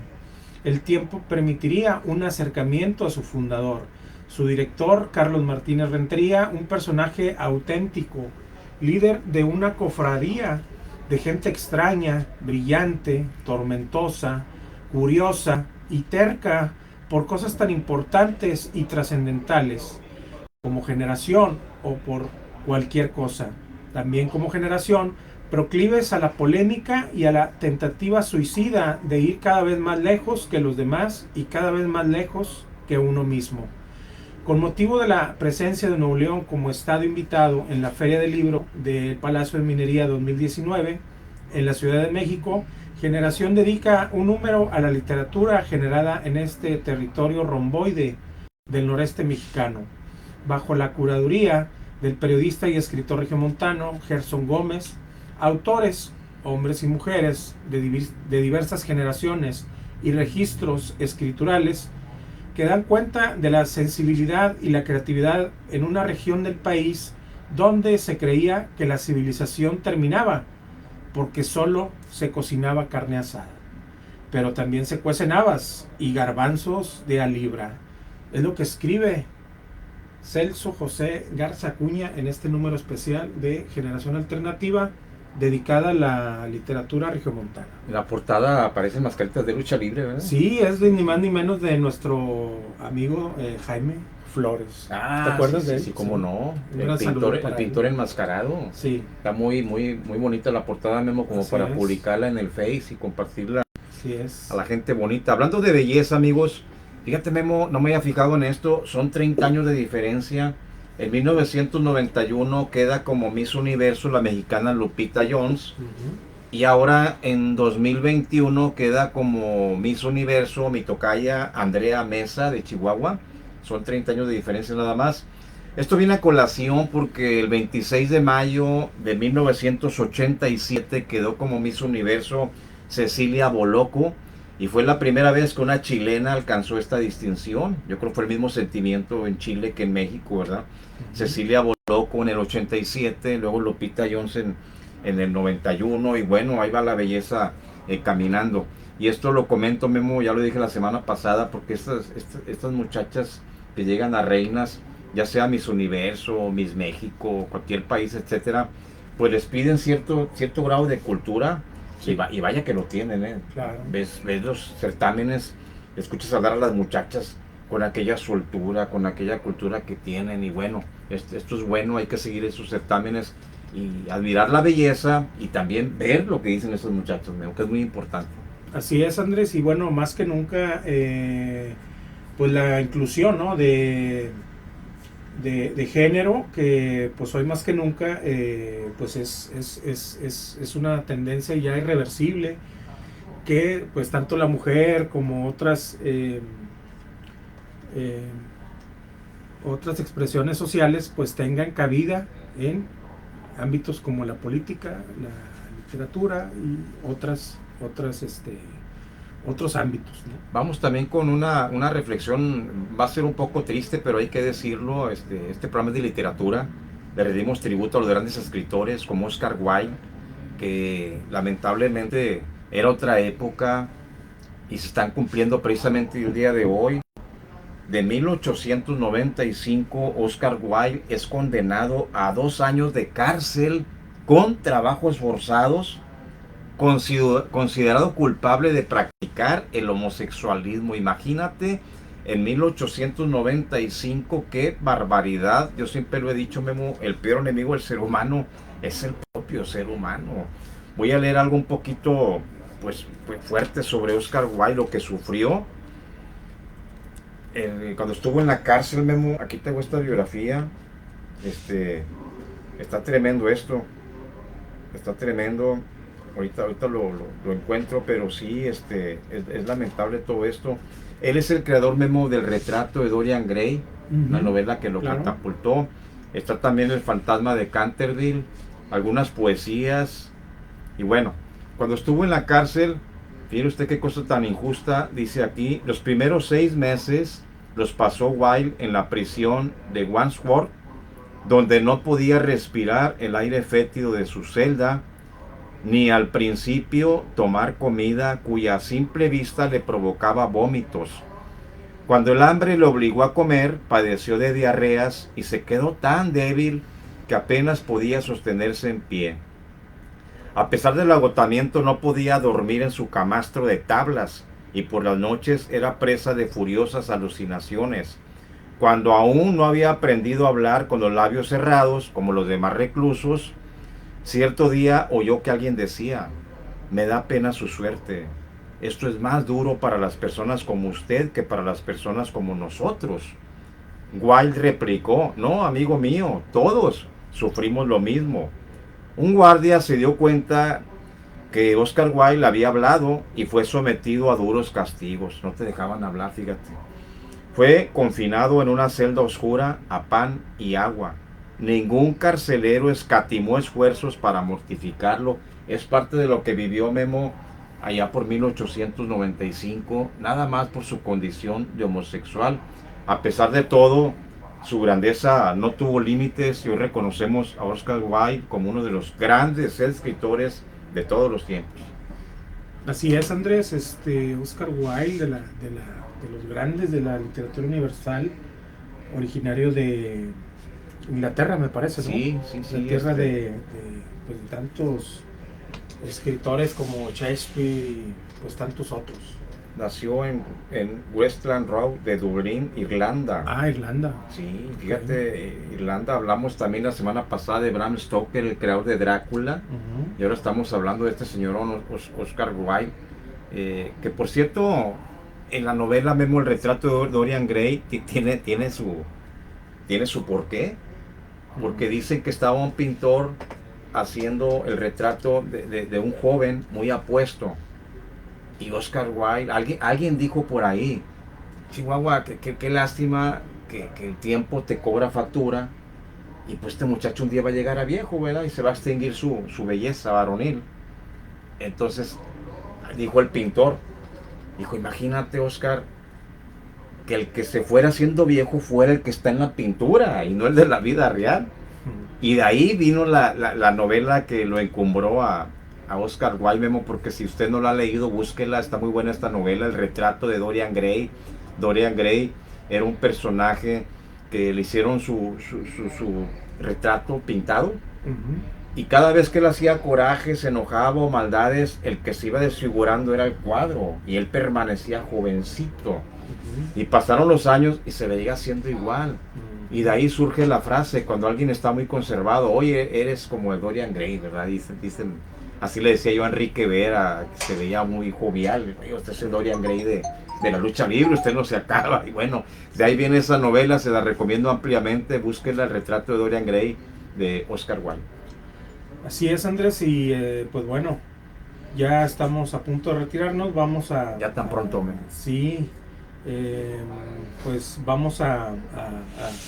El tiempo permitiría un acercamiento a su fundador, su director, Carlos Martínez Rentería, un personaje auténtico, líder de una cofradía de gente extraña, brillante, tormentosa, curiosa y terca por cosas tan importantes y trascendentales como generación o por cualquier cosa. También como generación, proclives a la polémica y a la tentativa suicida de ir cada vez más lejos que los demás y cada vez más lejos que uno mismo. Con motivo de la presencia de Nuevo León como estado invitado en la Feria del Libro del Palacio de Minería 2019 en la Ciudad de México, Generación dedica un número a la literatura generada en este territorio romboide del noreste mexicano, bajo la curaduría del periodista y escritor regiomontano Gerson Gómez. Autores, hombres y mujeres de diversas generaciones y registros escriturales que dan cuenta de la sensibilidad y la creatividad en una región del país donde se creía que la civilización terminaba porque solo se cocinaba carne asada, pero también se cuecen habas y garbanzos de a libra. Es lo que escribe Celso José Garza Acuña en este número especial de Generación Alternativa dedicada a la literatura regiomontana. En la portada aparecen mascaritas de lucha libre, ¿verdad? Sí, es de ni más ni menos de nuestro amigo Jaime Flores. ¿Te acuerdas de él? Sí, cómo no. El pintor enmascarado. Sí. Está muy bonita la portada, Memo, como Así para es. publicarla en el Face y compartirla Así es. a la gente bonita. Hablando de belleza, amigos, fíjate, Memo, no me había fijado en esto, son 30 años de diferencia. En 1991 queda como Miss Universo la mexicana Lupita Jones. Y ahora en 2021 queda como Miss Universo mi tocaya Andrea Mesa de Chihuahua. Son 30 años de diferencia nada más. Esto viene a colación porque el 26 de mayo de 1987 quedó como Miss Universo Cecilia Boloco. Y fue la primera vez que una chilena alcanzó esta distinción. Yo creo que fue el mismo sentimiento en Chile que en México, ¿verdad? Cecilia Boloco en el 87, luego Lupita Jones en el 91, y bueno, ahí va la belleza caminando. Y esto lo comento, Memo, ya lo dije la semana pasada, porque estas muchachas que llegan a reinas, ya sea Miss Universo, Miss México, cualquier país, etcétera, pues les piden cierto grado de cultura. Sí. Y vaya que lo tienen, ¿eh? Claro. Ves los certámenes, escuchas hablar a las muchachas con aquella soltura, con aquella cultura que tienen, y bueno, esto es bueno, hay que seguir esos certámenes y admirar la belleza y también ver lo que dicen esos muchachos, que es muy importante. Así es, Andrés, y bueno, más que nunca, pues la inclusión, ¿no? de de género que pues hoy más que nunca pues es una tendencia ya irreversible que pues tanto la mujer como eh, otras expresiones sociales pues tengan cabida en ámbitos como la política, la literatura y otros ámbitos, ¿no? Vamos también con una reflexión, va a ser un poco triste, pero hay que decirlo, este programa es de literatura, le rendimos tributo a los grandes escritores como Oscar Wilde, que lamentablemente era otra época y se están cumpliendo precisamente el día de hoy. De 1895, Oscar Wilde es condenado a 2 años de cárcel con trabajos forzados, considerado culpable de practicar el homosexualismo. Imagínate, en 1895, qué barbaridad. Yo siempre lo he dicho, Memo, el peor enemigo del ser humano es el propio ser humano. Voy a leer algo un poquito pues fuerte sobre Oscar Wilde, lo que sufrió cuando estuvo en la cárcel, Memo. Aquí tengo esta biografía. Está tremendo esto. Está tremendo. Ahorita lo encuentro, pero sí, es lamentable todo esto. Él es el creador, Memo, del retrato de Dorian Gray, una novela que lo catapultó. Está también El fantasma de Canterville, algunas poesías. Y bueno, cuando estuvo en la cárcel, fíjate usted qué cosa tan injusta, dice aquí, los primeros 6 meses los pasó Wilde en la prisión de Wandsworth, donde no podía respirar el aire fétido de su celda, ni al principio tomar comida cuya simple vista le provocaba vómitos. Cuando el hambre le obligó a comer, padeció de diarreas y se quedó tan débil que apenas podía sostenerse en pie. A pesar del agotamiento, no podía dormir en su camastro de tablas y por las noches era presa de furiosas alucinaciones. Cuando aún no había aprendido a hablar con los labios cerrados, como los demás reclusos, cierto día oyó que alguien decía: me da pena su suerte. Esto es más duro para las personas como usted que para las personas como nosotros. Wilde replicó: no, amigo mío, todos sufrimos lo mismo. Un guardia se dio cuenta que Oscar Wilde había hablado y fue sometido a duros castigos. No te dejaban hablar, fíjate. Fue confinado en una celda oscura a pan y agua. Ningún carcelero escatimó esfuerzos para mortificarlo. Es parte de lo que vivió Memo allá por 1895, nada más por su condición de homosexual. A pesar de todo, su grandeza no tuvo límites y hoy reconocemos a Oscar Wilde como uno de los grandes escritores de todos los tiempos. Así es, Andrés. Oscar Wilde, de los grandes de la literatura universal, originario de Inglaterra, me parece, ¿no? Sí, la tierra de tantos escritores como Shakespeare y pues tantos otros. Nació en Westland Road de Dublín, Irlanda. Ah, Irlanda. Sí, fíjate, Irlanda. Hablamos también la semana pasada de Bram Stoker, el creador de Drácula. Y ahora estamos hablando de este señor Oscar Wilde, que por cierto, en la novela Memo, el retrato de Dorian Gray tiene su porqué. Porque dicen que estaba un pintor haciendo el retrato de un joven muy apuesto. Y Oscar Wilde, alguien dijo por ahí: Chihuahua, qué lástima que el tiempo te cobra factura. Y pues este muchacho un día va a llegar a viejo, ¿verdad? Y se va a extinguir su belleza varonil. Entonces, dijo el pintor, imagínate, Oscar, que el que se fuera haciendo viejo fuera el que está en la pintura y no el de la vida real. Y de ahí vino la novela que lo encumbró a Oscar Wilde, Memo, porque si usted no la ha leído, búsquela, está muy buena esta novela, El retrato de Dorian Gray. Dorian Gray era un personaje que le hicieron su retrato pintado. Y cada vez que él hacía coraje, se enojaba o maldades, el que se iba desfigurando era el cuadro y él permanecía jovencito. Y pasaron los años y se veía siendo igual. Y de ahí surge la frase, cuando alguien está muy conservado: oye, eres como el Dorian Gray, ¿verdad? Dicen Así le decía yo a Enrique Vera, que se veía muy jovial. "Oye, usted es el Dorian Gray de la lucha libre, usted no se acaba". Y bueno, de ahí viene esa novela, se la recomiendo ampliamente. Búsquenla, El retrato de Dorian Gray, de Oscar Wilde. Así es, Andrés, y pues bueno, ya estamos a punto de retirarnos, vamos a... Ya tan pronto, Sí, eh, pues vamos a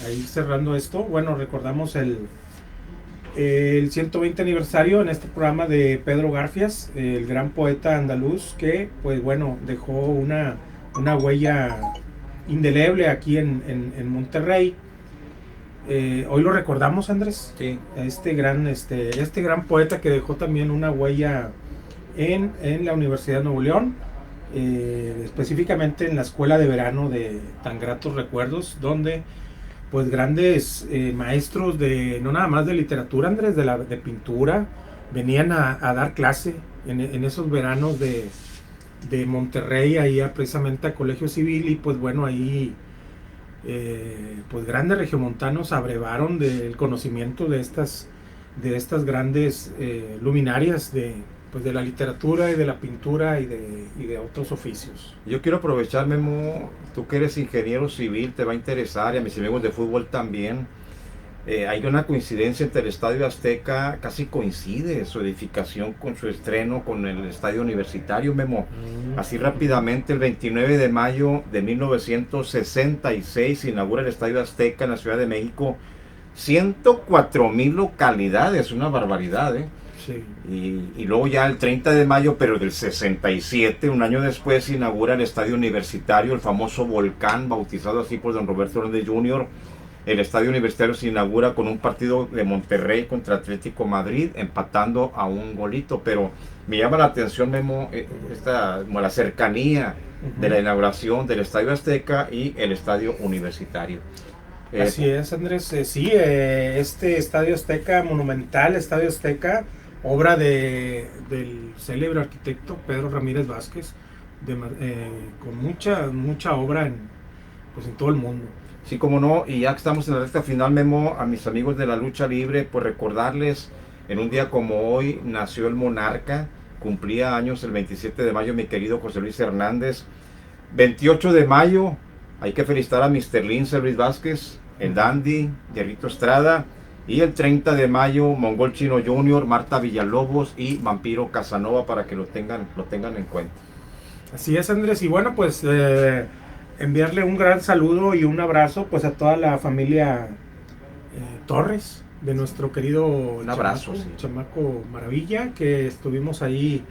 ir cerrando esto. Bueno, recordamos el 120 aniversario en este programa de Pedro Garfias, el gran poeta andaluz que, pues bueno, dejó una huella indeleble aquí en Monterrey. Hoy lo recordamos, Andrés. Sí. Este gran poeta que dejó también una huella en la Universidad de Nuevo León, específicamente en la escuela de verano de Tan Gratos Recuerdos, donde pues grandes maestros no nada más de literatura, Andrés, de pintura, venían a dar clase en esos veranos de Monterrey, ahí precisamente a Colegio Civil, y pues bueno, ahí pues grandes regiomontanos abrevaron del conocimiento de estas grandes luminarias pues de la literatura y de la pintura y de otros oficios. Yo quiero aprovechar, Memo, tú que eres ingeniero civil, te va a interesar, y a mis amigos de fútbol también. Hay una coincidencia entre el Estadio Azteca, casi coincide su edificación con su estreno con el Estadio Universitario, Memo. Así rápidamente, el 29 de mayo de 1966 se inaugura el Estadio Azteca en la Ciudad de México. 104,000 localidades, una barbaridad, ¿eh? Sí. Y luego ya el 30 de mayo, pero del 67, un año después, se inaugura el Estadio Universitario, el famoso Volcán, bautizado así por don Roberto Hernández Jr. El Estadio Universitario se inaugura con un partido de Monterrey contra Atlético Madrid, empatando a un golito. Pero me llama la atención, Memo, como la cercanía de la inauguración del Estadio Azteca y el Estadio Universitario. Así es, Andrés. Sí, este Estadio Azteca, monumental Estadio Azteca, obra del célebre arquitecto Pedro Ramírez Vázquez, con mucha obra pues en todo el mundo. Sí, como no, y ya que estamos en la recta final, Memo, a mis amigos de la lucha libre, pues recordarles, en un día como hoy nació el Monarca, cumplía años el 27 de mayo mi querido José Luis Hernández. 28 de mayo, hay que felicitar a Mr. Lince Luis Vázquez, el Dandy, Jerrito Estrada, y el 30 de mayo, Mongol Chino Jr., Marta Villalobos y Vampiro Casanova, para que lo tengan en cuenta. Así es, Andrés, y bueno, pues enviarle un gran saludo y un abrazo pues a toda la familia Torres, de nuestro querido un abrazo, Chamaco Maravilla, que estuvimos ahí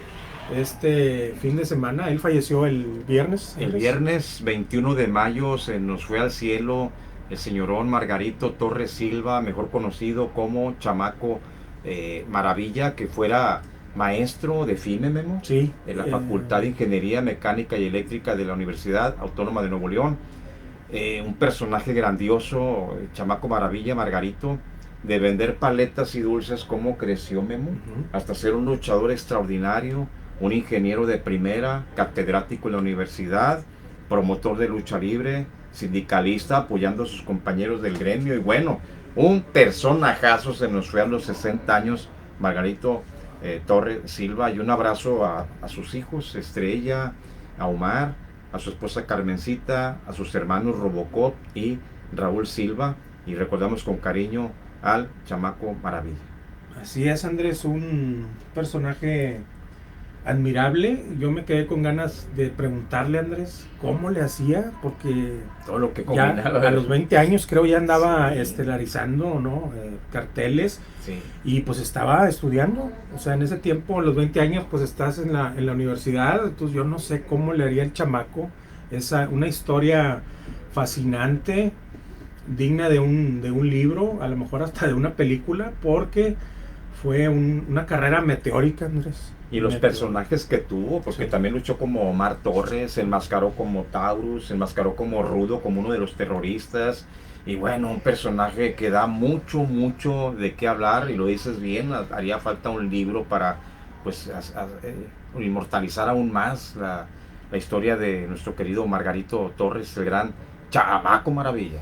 este fin de semana. Él falleció el viernes. El viernes 21 de mayo se nos fue al cielo el señorón Margarito Torres Silva, mejor conocido como Chamaco Maravilla, que fuera maestro de FIME, Memo, sí, en la Facultad de Ingeniería Mecánica y Eléctrica de la Universidad Autónoma de Nuevo León. Un personaje grandioso, Chamaco Maravilla, Margarito, de vender paletas y dulces, cómo creció, Memo, hasta ser un luchador extraordinario, un ingeniero de primera, catedrático en la universidad, promotor de lucha libre, sindicalista, apoyando a sus compañeros del gremio, y bueno, un personajazo. Se nos fue a los 60 años, Margarito Torres Silva, y un abrazo a sus hijos, Estrella, a Omar, a su esposa Carmencita, a sus hermanos Robocop y Raúl Silva, y recordamos con cariño al Chamaco Maravilla. Así es, Andrés, un personaje admirable. Yo me quedé con ganas de preguntarle a Andrés cómo le hacía, porque todo lo que ya combinaba, a los 20 años creo ya andaba estelarizando, ¿no? Carteles, sí. Y pues estaba estudiando. O sea, en ese tiempo, a los 20 años, pues estás en la universidad. Entonces yo no sé cómo le haría el chamaco. Una historia fascinante, digna de un libro, a lo mejor hasta de una película, porque fue una carrera meteórica, Andrés. Y los personajes que tuvo, porque sí, también luchó como Omar Torres, se enmascaró como Taurus, se enmascaró como Rudo, como uno de los terroristas. Y bueno, un personaje que da mucho de qué hablar, y lo dices bien, haría falta un libro para pues inmortalizar aún más la historia de nuestro querido Margarito Torres, el gran Chamaco Maravilla.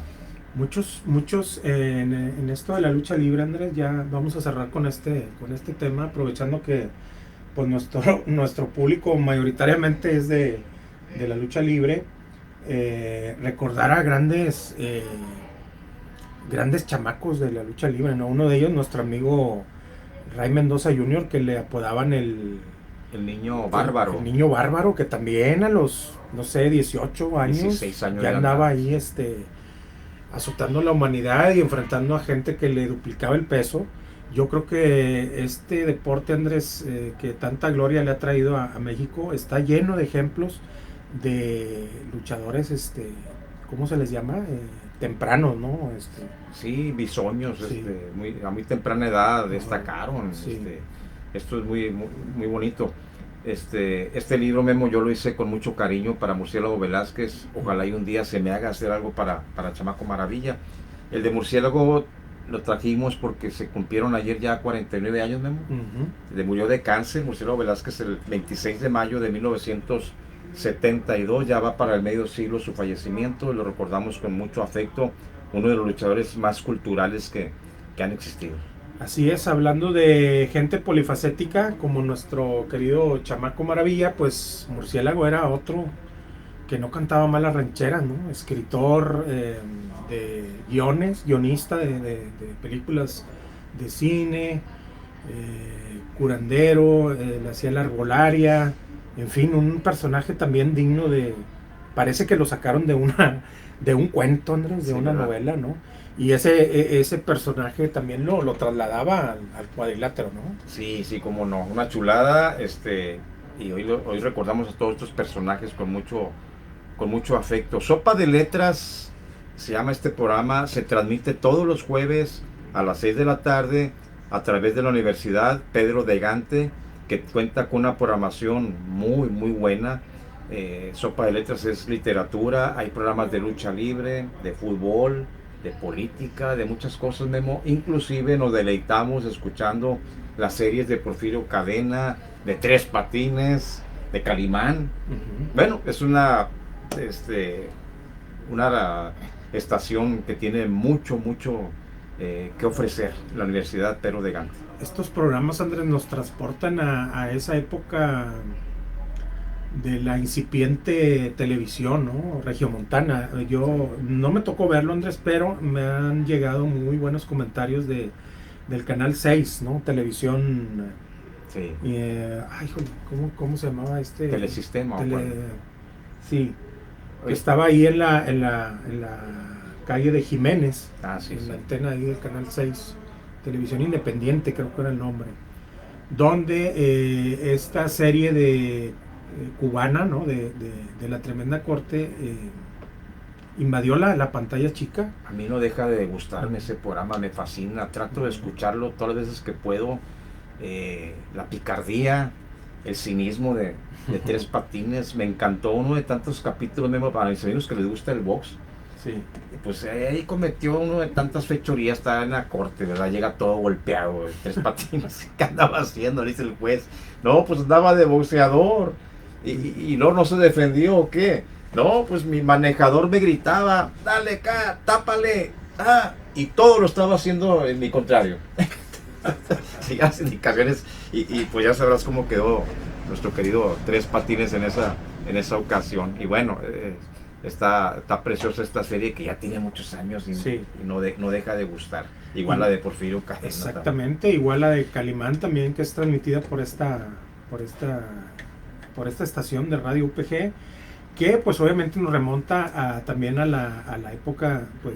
Muchos en esto de la lucha libre, Andrés, ya vamos a cerrar con este tema, aprovechando que pues nuestro público mayoritariamente es de la lucha libre, recordar a grandes chamacos de la lucha libre, ¿no? Uno de ellos, nuestro amigo Ray Mendoza Jr., que le apodaban El niño bárbaro. el niño bárbaro, que también a los, no sé, 18 años, 16 años ya ya andaba andaba. ahí azotando la humanidad y enfrentando a gente que le duplicaba el peso. Yo creo que este deporte, Andrés, que tanta gloria le ha traído a México, está lleno de ejemplos de luchadores, ¿cómo se les llama? Tempranos, ¿no? Sí, bisoños, Sí. a muy temprana edad Ajá. destacaron. Sí. Esto es muy bonito. Este libro, Memo, yo lo hice con mucho cariño para Murciélago Velázquez. Ojalá y un día se me haga hacer algo para Chamaco Maravilla. El de Murciélago lo trajimos porque se cumplieron ayer ya 49 años, Memo. Le murió de cáncer Murciélago Velázquez el 26 de mayo de 1972. Ya va para el medio siglo su fallecimiento. Lo recordamos con mucho afecto. Uno de los luchadores más culturales que han existido. Así es, hablando de gente polifacética como nuestro querido Chamaco Maravilla, pues Murciélago era otro que no cantaba mal las rancheras, ¿no? Escritor de guiones, guionista de películas de cine, curandero, le hacía la arbolaria, en fin, un personaje también digno parece que lo sacaron de un cuento, Andrés, de Sí, una ¿verdad? novela, ¿no? Y ese personaje también lo trasladaba al cuadrilátero, ¿no? Sí, como no, una chulada, y hoy recordamos a todos estos personajes con mucho afecto. Sopa de Letras se llama este programa, se transmite todos los jueves a las 6 de la tarde a través de la Universidad Pedro de Gante, que cuenta con una programación muy buena. Sopa de Letras es literatura, hay programas de lucha libre, de fútbol, de política, de muchas cosas, Memo. Inclusive nos deleitamos escuchando las series de Porfirio Cadena, de Tres Patines, de Calimán. Bueno, es una estación que tiene mucho que ofrecer la Universidad Pedro de Gante. Estos programas, Andrés, nos transportan a esa época de la incipiente televisión, ¿no? Regiomontana. Yo no me tocó verlo, Andrés, pero me han llegado muy buenos comentarios del canal 6, ¿no? Televisión. Sí. Ay, joder, ¿cómo se llamaba este? Telesistema. Sí. Que estaba ahí en la calle de Jiménez. Sí. La antena ahí del canal 6. Televisión Independiente, creo que era el nombre. Donde esta serie de cubana, ¿no? de la tremenda corte invadió la pantalla chica. A mí no deja de gustarme ese programa, me fascina, trato de escucharlo todas las veces que puedo. La picardía, el cinismo de Tres Patines, me encantó uno de tantos capítulos, mismo para mis amigos que les gusta el box. Sí. Pues ahí cometió uno de tantas fechorías, está en la corte, ¿verdad? Llega todo golpeado, Tres Patines. ¿Qué andaba haciendo? Le dice el juez. No, pues andaba de boxeador. Y no se defendió, ¿o qué? No, pues mi manejador me gritaba, dale acá, tápale. Y todo lo estaba haciendo en mi contrario. Sí, las indicaciones. Y pues ya sabrás cómo quedó nuestro querido Tres Patines en esa ocasión. Y bueno, está preciosa esta serie que ya tiene muchos años y no deja de gustar. Igual la de Porfirio Cadena. Exactamente, también. Igual la de Calimán también, que es transmitida por esta estación de radio UPG, que pues obviamente nos remonta también a la época pues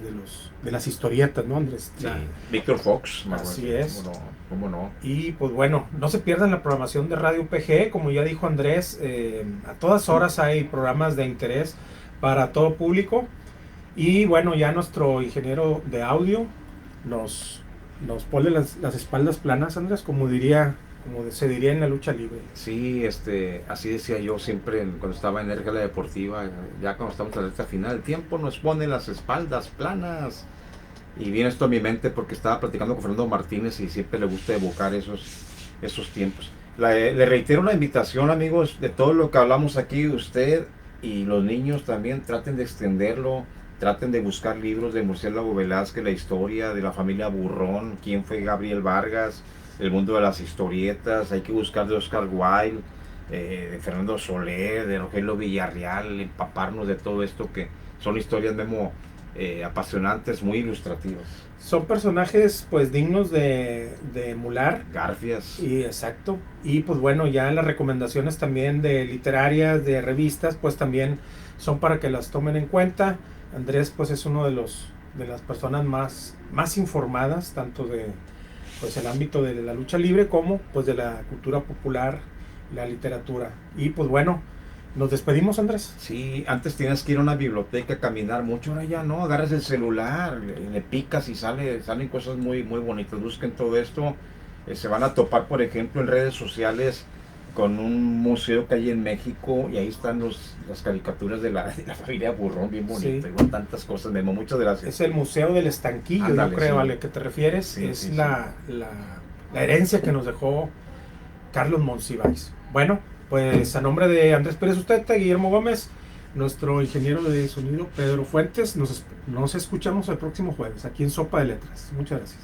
de las historietas, ¿no, Andrés? Sí, Víctor Fox. Así es. ¿Cómo no? Y pues bueno, no se pierdan la programación de Radio UPG, como ya dijo Andrés, a todas horas hay programas de interés para todo público. Y bueno, ya nuestro ingeniero de audio nos pone las espaldas planas, Andrés, como se diría en la lucha libre. Sí, así decía yo siempre cuando estaba en RGL Deportiva, ya cuando estamos en la recta final, el tiempo nos pone las espaldas planas. Y viene esto a mi mente porque estaba platicando con Fernando Martínez y siempre le gusta evocar esos tiempos. Le reitero la invitación, amigos, de todo lo que hablamos aquí, usted y los niños también traten de extenderlo, traten de buscar libros de Murciélago Velázquez, la historia de la familia Burrón, quién fue Gabriel Vargas, el mundo de las historietas. Hay que buscar de Oscar Wilde, de Fernando Soler, de Rogelio Villarreal, empaparnos de todo esto, que son historias, Memo, apasionantes, muy ilustrativas. Son personajes pues dignos de emular. Garfias. Y exacto. Y pues bueno, ya las recomendaciones también de literarias, de revistas, pues también son para que las tomen en cuenta. Andrés pues es uno de las personas más informadas, tanto de pues el ámbito de la lucha libre como pues de la cultura popular, la literatura. Y pues bueno, nos despedimos, Andrés. Sí, antes tienes que ir a una biblioteca, caminar mucho, ahora ya no, agarras el celular, le picas y salen cosas muy bonitas. Busquen todo esto, se van a topar, por ejemplo, en redes sociales con un museo que hay en México, y ahí están las caricaturas de la familia Burrón, bien bonito, Sí. y con tantas cosas, Memo, muchas gracias. Es el Museo del Estanquillo, Ándale, yo creo, sí. al que te refieres. Sí, Es sí, sí. la herencia que nos dejó Carlos Monsiváis. Bueno, pues a nombre de Andrés Pérez Usteta, Guillermo Gómez, nuestro ingeniero de sonido Pedro Fuentes, nos escuchamos el próximo jueves aquí en Sopa de Letras. Muchas gracias.